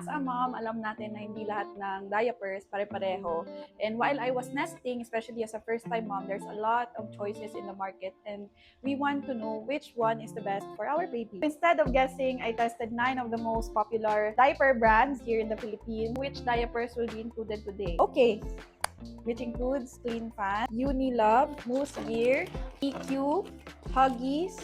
as a mom, alam natin na hindi lahat ng diapers pare-pareho. And while I was nesting, especially as a first-time mom, there's a lot of choices in the market and we want to know which one is the best for our baby. Instead of guessing, I tested 9 of the most popular diaper brands here in the Philippines. Which diapers will be included today? Okay, which includes Clean Fan, Unilove, Moose Gear, EQ, Huggies,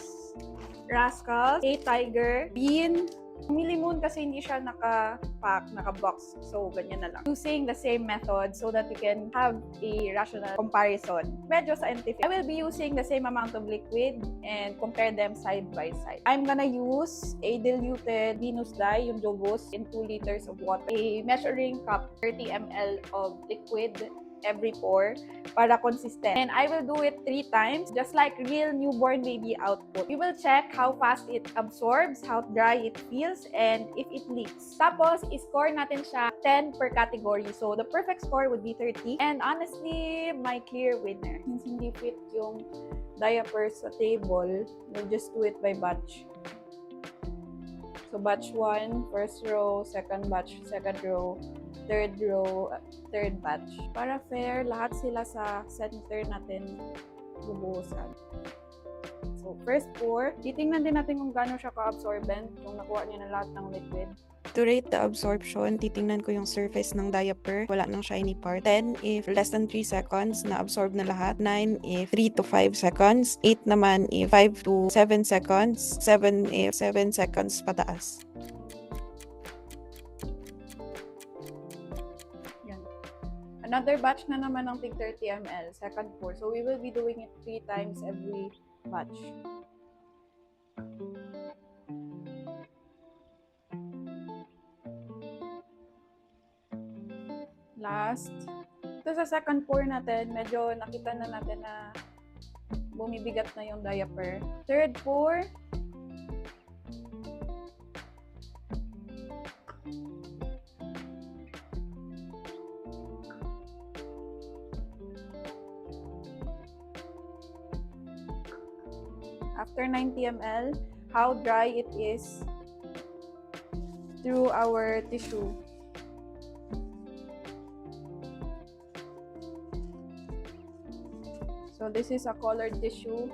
Rascals, K-Tiger, Bean. Mili Moon kasi hindi siya naka-pack, naka-box. So, ganyan na lang. Using the same method so that you can have a rational comparison. Medyo scientific. I will be using the same amount of liquid and compare them side by side. I'm gonna use a diluted Venus dye, yung Jovos, in 2 liters of water. A measuring cup, 30 ml of liquid every pour para consistent. And I will do it 3 times, just like real newborn baby output. We will check how fast it absorbs, how dry it feels, and if it leaks. Tapos, i-score natin siya 10 per category. So, the perfect score would be 30. And honestly, my clear winner. Since hindi fit yung diapers sa table, we'll just do it by batch. So, batch 1, first row, second batch, second row, third row, third batch. Para fair, lahat sila sa center natin bubuhusan. So, first pour, titingnan din natin kung gaano siya ka-absorbent, kung nakuha niya na lahat ng liquid. To rate the absorption, titingnan ko yung surface ng diaper, wala nang shiny part. 10 if less than 3 seconds, na-absorb na lahat. 9 if 3 to 5 seconds. 8 naman if 5 to 7 seconds. 7 if 7 seconds pataas. Yan. Another batch na naman ng tig 30 ml, second pour. So, we will be doing it 3 times every batch. Last. Ito sa second pour natin, medyo nakita na natin na bumibigat na yung diaper. Third pour. After 90 ml, how dry it is through our tissue. So, this is a colored tissue.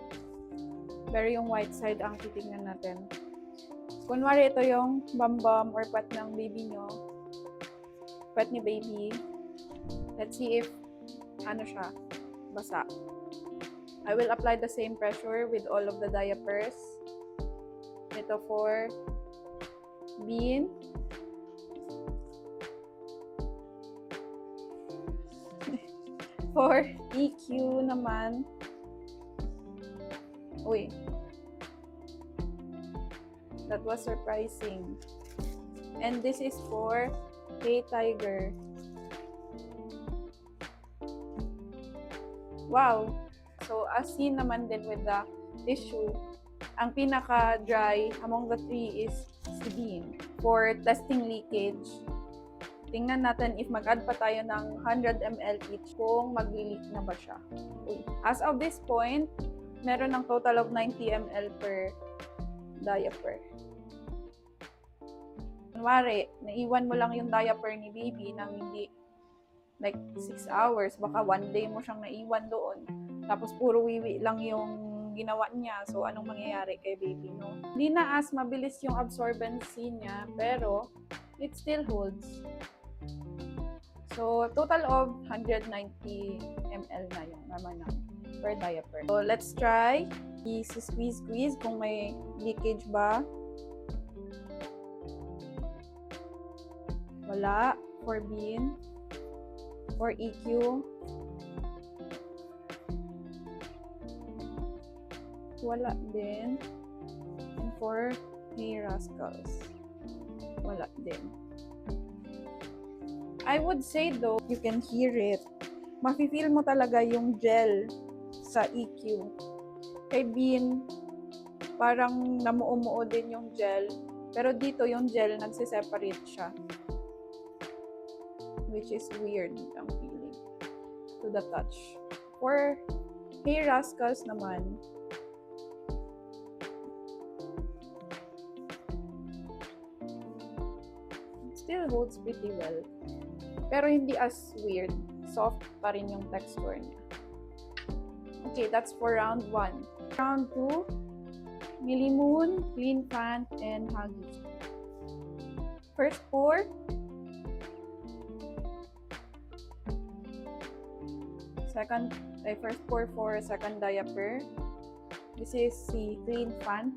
Pero yung white side ang titingnan natin. Kunwari, ito yung bambam or pet ng baby nyo. Pet ni baby. Let's see if ano siya, basa. I will apply the same pressure with all of the diapers. Ito for Bean. For EQ naman. Uy. That was surprising. And this is for K-Tiger. Wow. So, as seen naman din with the tissue, ang pinaka-dry among the 3 is si Bean. For testing leakage, tingnan natin if mag-add pa tayo ng 100 ml each kung mag-leak na ba siya. As of this point, meron ng total of 90 ml per diaper. Kunwari, naiwan mo lang yung diaper ni baby nang hindi like 6 hours, baka 1 day mo siyang naiwan doon. Tapos puro wiwi lang yung ginawa niya. So, anong mangyayari kay baby, no? Hindi na as mabilis yung absorbency niya, pero it still holds. So, total of 190 ml na yung naman ng per diaper. So, let's try. I-squeeze kung may leakage ba. Wala. For Bean. For EQ. Wala din. And for Rascals. Wala din. I would say though, you can hear it. Mafe-feel mo talaga yung gel sa EQ. Kay Bean, parang namuumuo din yung gel. Pero dito yung gel, nagsiseparate siya. Which is weird ang feeling to the touch. For Rascals naman, still still holds pretty well. Pero hindi as weird. Soft pa rin yung texture niya. Okay, that's for round 1. Round 2, Milimoon, Clean Fan, and Huggies. First pour. First pour for second diaper. This is the Clean Fan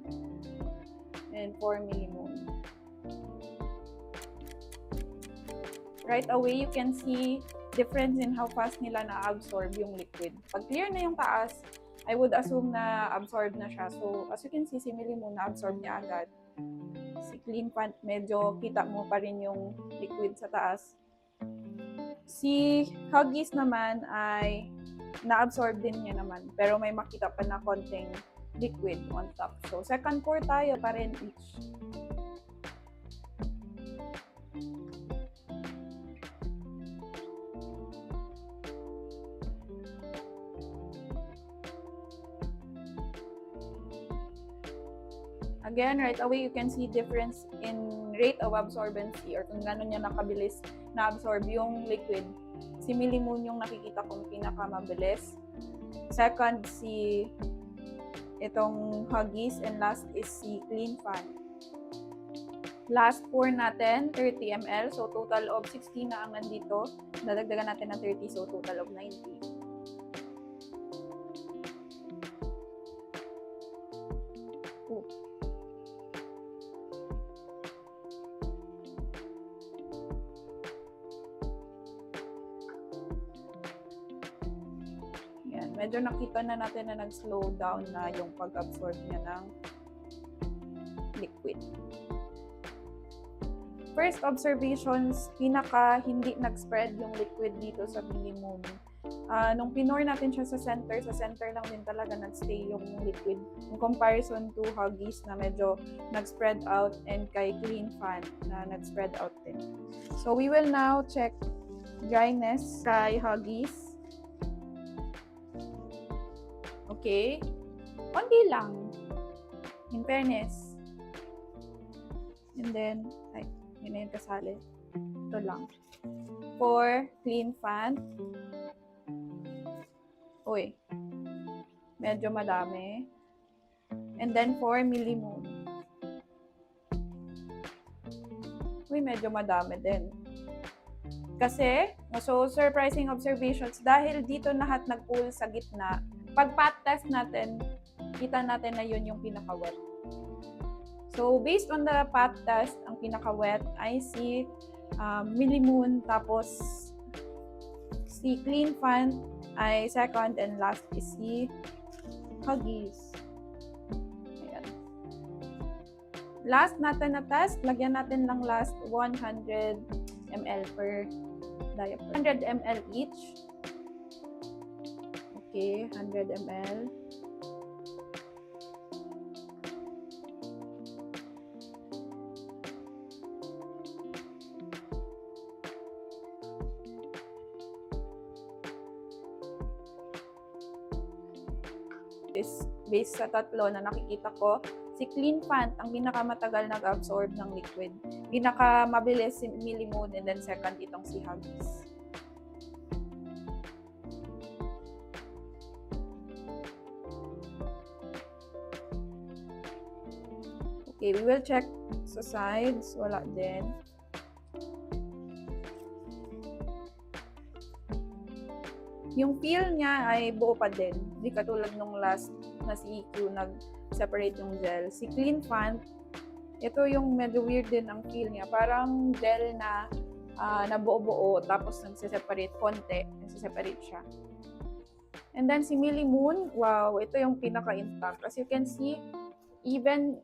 and for Milimoon. Right away, you can see difference in how fast nila na-absorb yung liquid. Pag clear na yung taas, I would assume na absorb na siya. So, as you can see, si Milimoon na-absorb niya agad. Si Clean Fan, medyo kita mo pa rin yung liquid sa taas. Si Huggies naman ay na-absorb din niya naman. Pero may makita pa na konting liquid on top. So, second pour tayo pa rin each. Again, right away, you can see difference in rate of absorbency or kung gano'n niya nakabilis na-absorb yung liquid. Si Milimoon yung nakikita kong pinakamabilis. Second, si itong Huggies. And last is si Clean Fan. Last pour natin, 30 ml. So, total of 60 na ang nandito. Dadagdagan natin ng 30, so total of 90. Ooh. Medyo nakita na natin na nag-slow down na yung pag-absorb niya ng liquid. First observations, pinaka hindi nag-spread yung liquid dito sa Milimoon. Nung pinor natin siya sa center lang din talaga nag-stay yung liquid. In comparison to Huggies na medyo nag-spread out and kay Clean Fan na nag-spread out din. So we will now check dryness kay Huggies. Okay. Konti lang. In fairness. And then, yun na yung kasali. Ito lang. For Clean Fan. Uy. Medyo madami. And then for Milimoon. Uy, medyo madami din. Kasi, so surprising observations, dahil dito lahat nag-pool sa gitna, pag pat test natin, kita natin na yun yung pinaka-wet. So, based on the pat test, ang pinaka-wet ay si Milimoon, tapos si Clean Fan ay second, and last is si Huggies. Ayan. Last natin na test, lagyan natin lang last 100 ml per diaper. 100 ml each. Okay, 100 ml. Based sa tatlo na nakikita ko, si Clean Fan ang pinakamatagal nag-absorb ng liquid. Pinakamabilis si Milimoon, and then second itong si Huggies. Okay, we will check sa sides. Wala din. Yung feel niya ay buo pa din. Hindi katulad nung last na si EQ nag-separate yung gel. Si Clean Fan, ito yung medyo weird din ang feel niya. Parang gel na nabuo-buo, tapos nagsiseparate konti. Nagsiseparate siya. And then si Milimoon, wow, ito yung pinaka-intact. As you can see, even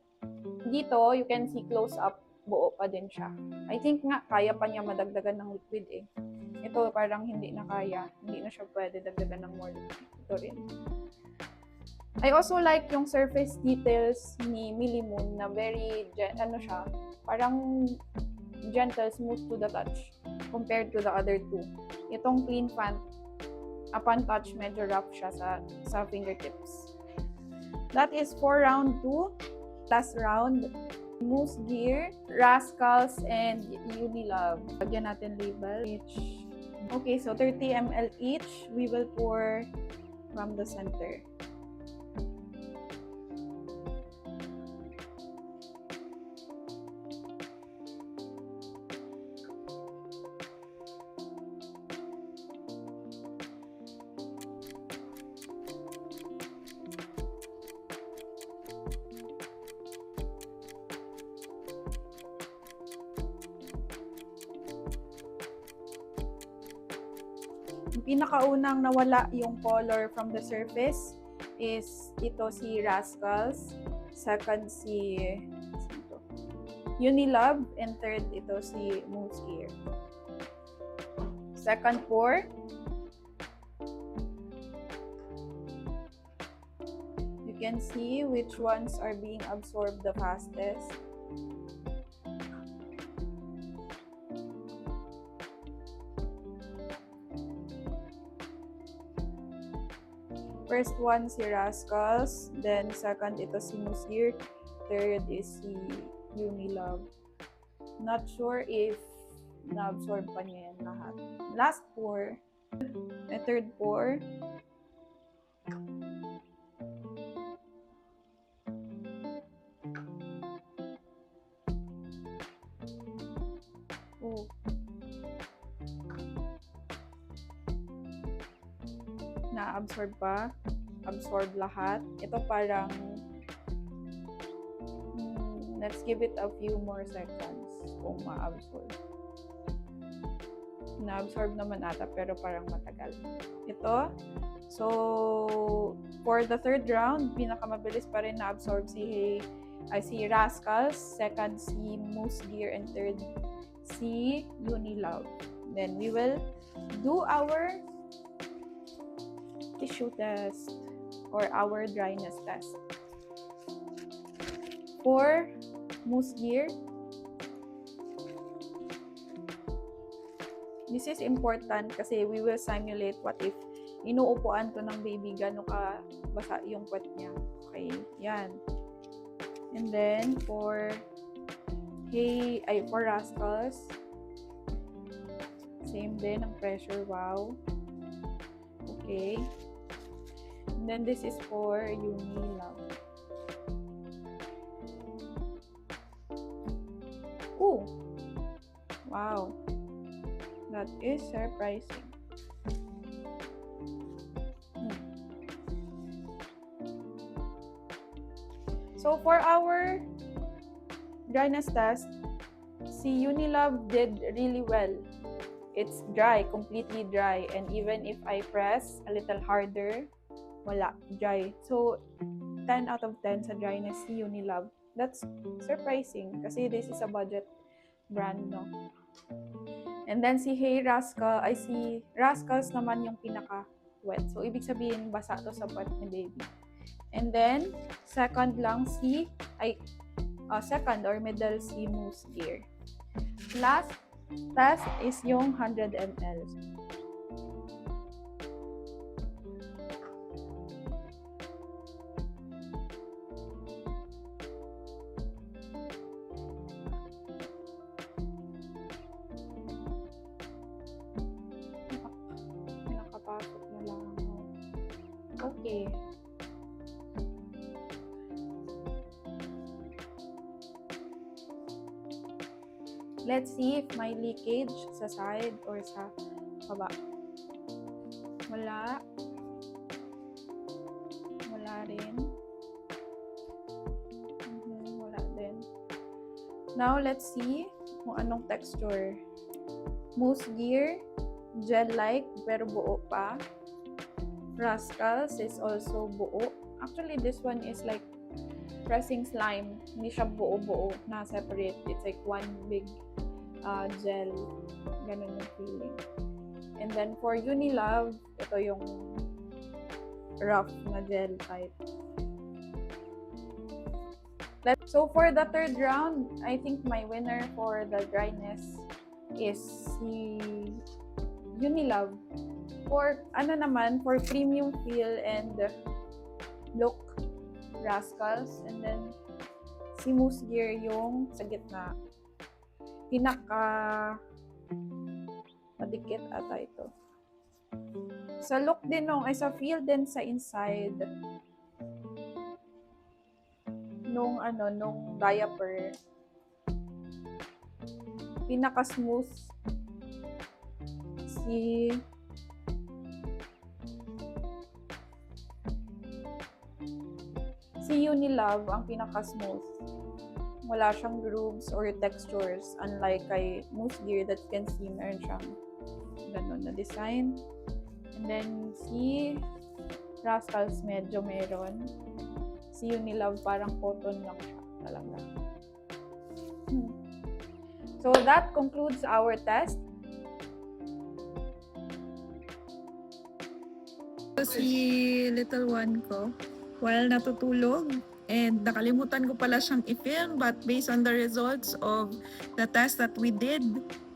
dito, you can see close up, buo pa din siya. I think nga, kaya pa niya madagdagan ng liquid eh. Ito parang hindi na kaya. Hindi na siya pwede dagdagan ng more liquid. Ito rin. I also like yung surface details ni Milimoon na very, parang gentle, smooth to the touch compared to the other two. Itong Clean Fan, upon touch, medyo rough siya sa fingertips. That is for round 2. Last round, Moose Gear, Rascals, and Unilove. Lagyan natin label each. Okay, so 30 ml each. We will pour from the center. Yung pinakaunang nawala yung color from the surface is ito si Rascals, second si Unilove, and third ito si Moose Gear. Second pour. You can see which ones are being absorbed the fastest. First one si Rascals, then second ito si Moose Gear, third is si Unilove. Not sure if na-absorb pa niya yan lahat. Last pour, third pour. Oh. Na-absorb pa. Absorb lahat. Ito parang let's give it a few more seconds kung ma-absorb. Na-absorb naman ata pero parang matagal. Ito. So, for the third round, pinakamabilis pa rin na-absorb si Rascals, second si Moose Gear, and third si Unilove. Then we will do our tissue test or our dryness test. For Moose Gear, this is important kasi we will simulate what if inuupuan to ng baby, gano'n ka basa yung puwet niya. Okay, yan. And then for Rascals, same din ang pressure, wow. Okay. And then this is for Unilove. Oh, wow. That is surprising. So for our dryness test, si Unilove did really well. It's dry, completely dry. And even if I press a little harder, wala, dry. So, 10 out of 10 sa dryness si Unilove. That's surprising kasi this is a budget brand, no? And then si Rascals naman yung pinaka-wet. So, ibig sabihin, basa to sa puwet ni baby. And then, second or middle si Moose Gear. Last test is yung 100 ml. Pinakapasok na lang. Okay. Let's see if may leakage sa side or sa baba. Wala. Wala rin. Wala din. Now, let's see kung anong texture. Moose Gear, gel-like pero buo pa. Rascals is also buo. Actually, this one is like pressing slime. Hindi siya buo-buo na separate. It's like one big gel. Ganun yung feeling. And then for Unilove, ito yung rough na gel type. So for the third round, I think my winner for the dryness is si Unilove. For for premium feel and look, Rascals. And then Si Moose Gear yung sa gitna. Pinaka madikit ata ito. Sa look din sa feel din sa inside nung diaper, pinaka smooth si Unilove, ang pinaka smooth. Wala siyang grooves or textures, unlike kay Moose Gear that you can see meron siyang ganun na design. And then si Rascals medyo meron. Si Unilove parang cotton lang siya talaga. So that concludes our test. Si little one ko, while natutulog, and nakalimutan ko pala siyang i-film, but based on the results of the test that we did,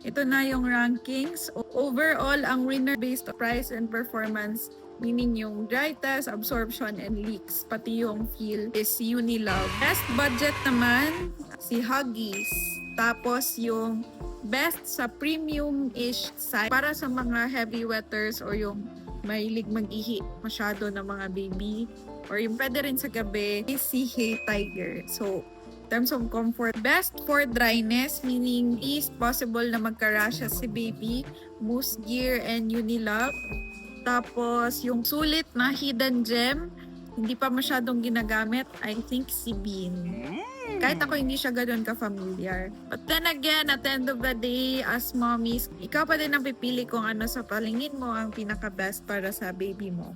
ito na yung rankings. Overall, ang winner based on price and performance, meaning yung dry test, absorption, and leaks, pati yung feel, is Unilove. Best budget naman, si Huggies. Tapos yung best sa premium-ish size para sa mga heavy wetters or yung mahilig mag-ihi masyado ng mga baby, or yung pwede rin sa gabi, is si Hey Tiger. So, in terms of comfort, best for dryness, meaning least possible na magka-rashes si baby, Moose Gear and Unilove. Tapos, yung sulit na hidden gem, hindi pa masyadong ginagamit, I think si Bean. Kahit ako hindi siya ganoon ka-familiar. But then again, at the end of the day, as mommies, ikaw pa din ang pipili kung ano sa palingin mo ang pinaka-best para sa baby mo.